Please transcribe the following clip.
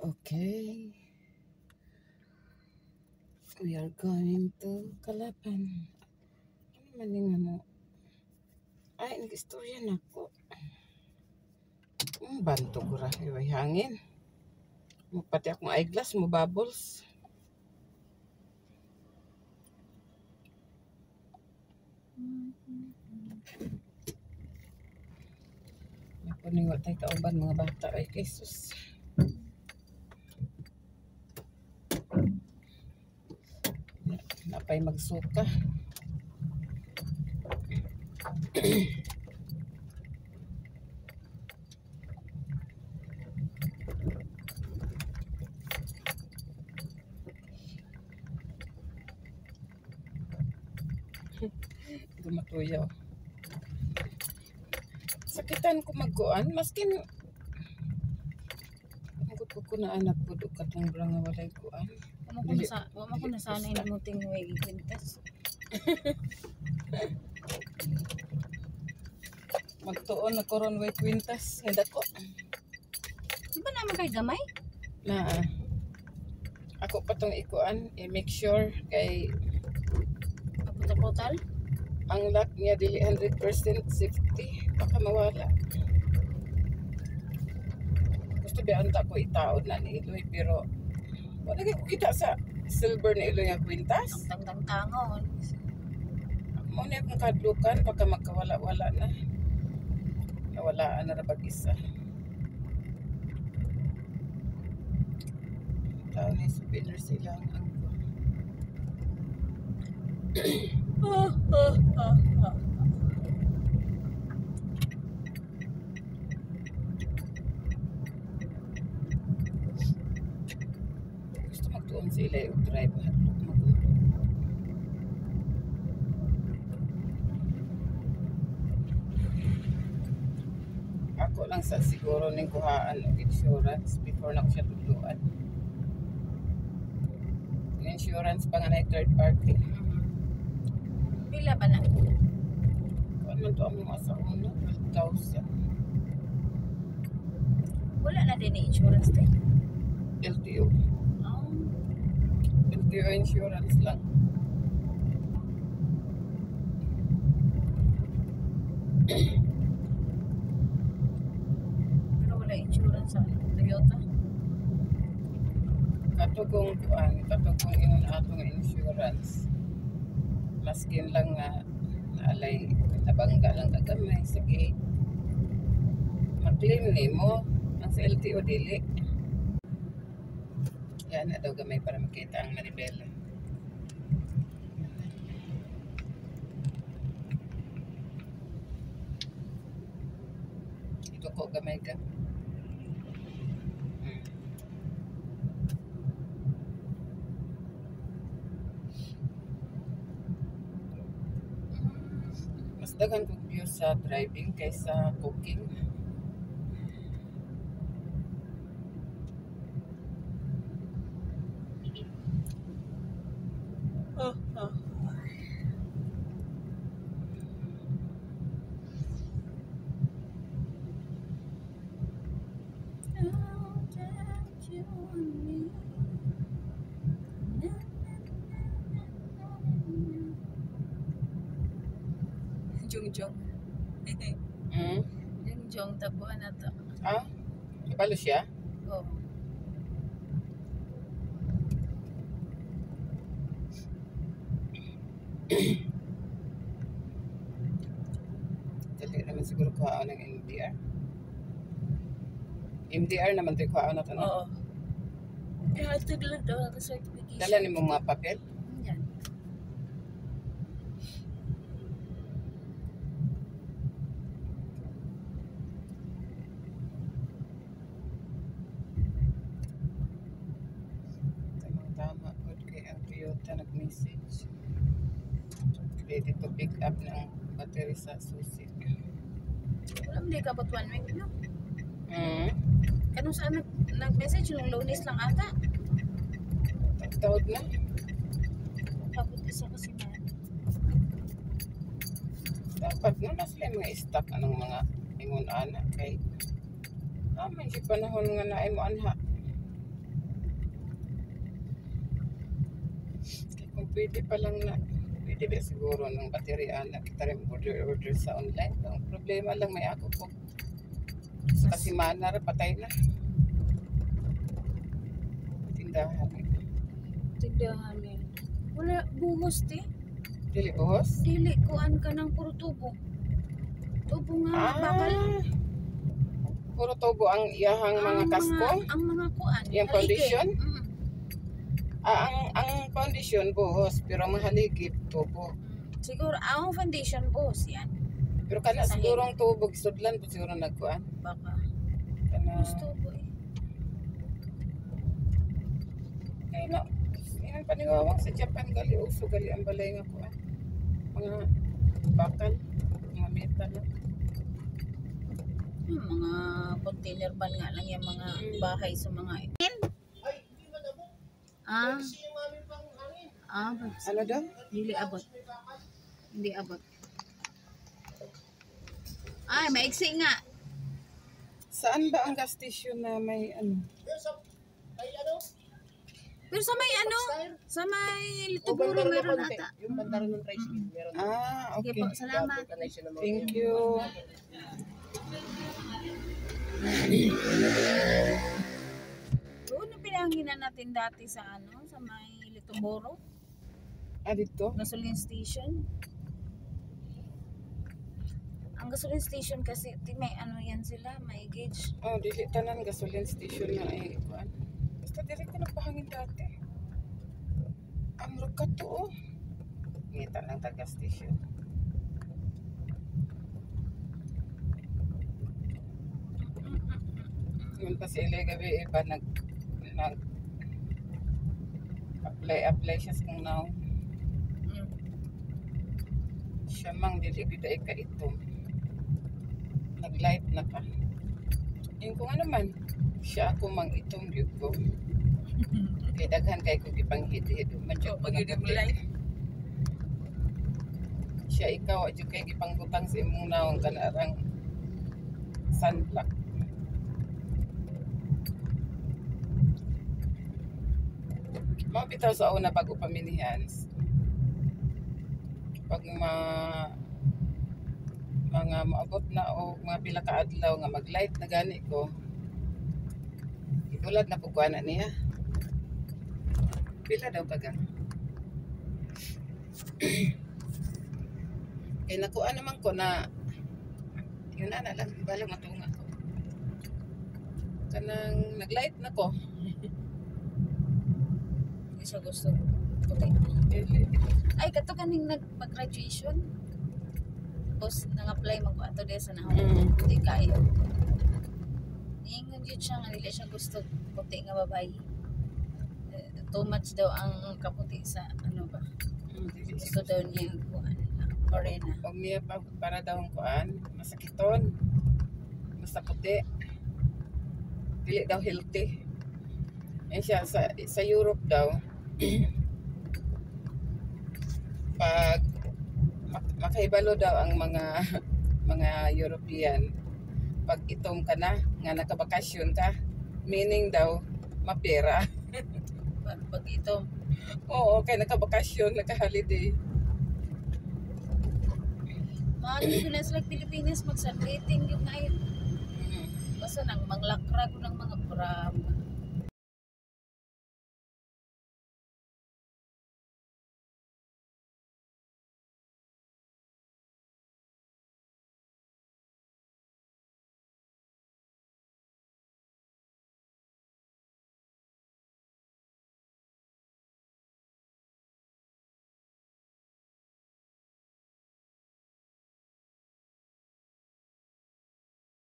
Okay, we are going to Kalapan. Ano man yung ano? Ay, nag-istorya na ako. Banto ko ra, iway hangin. Pati akong eyeglass mo bubbles. Ako ning watay kauban mga bata ay Jesus. Napay magsuka. Gumatuyaw. Sakitan ko magkuan, maskin ko na anak ko do katong nga walay kuan. Wala ko na sana inuting way kwintas. Magtuon na koron way kwintas nga dako. Di ba naman kay gamay? Na ako pa tong ikuan, i-make sure kay Kaputal-putal? ang lock niya dili 100% safety, baka mawala. Gusto ba anta ko itaod na ni Iloy pero wala ko kita sa silver ni Iloy nga kwintas. Tang-tangon. Mo ni akong kadlukan baka magkawala-wala na. Nawalaan na rabag isa. Tao ni spinner sila ang angko. Gusto magtuon sila yung drive hadlok mag ako lang sa siguro ning kuhaan og insurance before na ko siya tudloan. Yung insurance pa nga na third party. Pila ba na? Kung man to ang mga sa una, 12,000. Wala na din ni insurance tayo. LTO. Oh. LTO insurance lang. Pero wala insurance sa Toyota. Katugong kuan, katugong ingon ato nga insurance. Maskin lang nga naalay nabangga lang kagamay sa gate. Mag-claim nimo ang sa LTO dili. Yan na daw gamay para makita ang manibela. Ito ko gamay ka. Mas daghan kong view sa driving kaysa cooking. Jung-jung. Jung-jung tabuhan na to. Ah? Ibalo siya? Oh. Dali naman siguro kuhaan ng MDR. MDR naman ito kuhaan na ito. Oo. Ihatid lang daw ang certification. Dala ni mo mga papel? Yan. Tama. Good kay ang Toyota nag-message. Ready to pick up ng battery sa susi. Wala mo di ka 1 week, no? Kanong saan nag-message ng Lunes lang ata? Tawad na. Tapos isa kasi na. Dapat na mas may mga stock anong mga ingon anak kay may si panahon nga naay mo anha. pwede pa lang na, pwede ba siguro ng baterya na kita rin order sa online. Ang problema lang may ako po. Kasi manar, patay na. Tindahan. Tindahan eh. Wala, buhos ti. Dili buhos? Dili, kuan ka ng puro tubo. Tubo nga, bakal. Puro tubo ang iyahang mga kasko? Ang mga kuan. Yung foundation? Mm. Ang foundation buhos, pero ang mahaligip tubo. Siguro, ang foundation buhos yan. Pero kana sigurong tubo, sudlan po siguro nagkuan. Baka. Kana, Buhos tubo eh. ay no, yan paniwawang sa Japan gali uso gali ang balay nga kuan. Mga bakal, mga metal. Mga container van nga lang yung mga bahay sa mga Ah. Ah, Ano daw? Hindi abot. Hindi abot. Ay, maiksi nga. Saan ba ang gas station na may ano? Pero sa may ano, sa may Lituburo meron ata. Yung bandara ng rice mill, meron. Ah, Sige okay. po, salamat. Thank you. Doon ang pinanginan natin dati sa ano, sa may Lituburo, Ah, dito? gasoline station. Ang gasoline station kasi may ano yan sila, may gauge. Oh, dili tanan gasoline station na ay kuan. Basta dili ko nagpahangin dati. Ang rukat to oh. Ngita ng taga station. Yun kasi ilay gabi iba nag apply siya sa kung now. Siya mang dili biday ka ito. Nag-light na pa. Yung kung ano man, siya ako mang itong gyud ko. Kay daghan kay ko gipanghid-hid. Madyo light. Siya ikaw adyo kay gipanggutang sa imong naong kanarang sunblock. Mabitaw sa una bago pamilihan. Pag mga maabot na o mga pila ka adlaw nga mag-light na gani ko. Ibulad na pugwana niya. Pila daw kagang. Kaya nakuha naman ko na yun na lang, bala matunga ko. Kanang nag-light na ko. Hindi siya gusto. Puti. Ay, kato kaning nagpag-graduation. Tapos, nang-apply mag-ato din sa nahon. Hindi kayo. Ingon yun siya nga nila siya gusto puti nga babae. Too much daw ang kaputi sa ano ba. Gusto daw niya yung kuan. Morena. Pag niya para daw ang kuan, masakiton. Masaputi. Dili daw healthy. Yan siya, sa Europe daw, pag makahibalo daw ang mga European, pag itom ka na, nga nakabakasyon ka, meaning daw, mapera. Pag ito, Oo, kaya nakabakasyon, naka-holiday. mga Pilipinas like Pilipinas, mag-sunbathing yung ngayon. Basta nang manglakra ko ng mga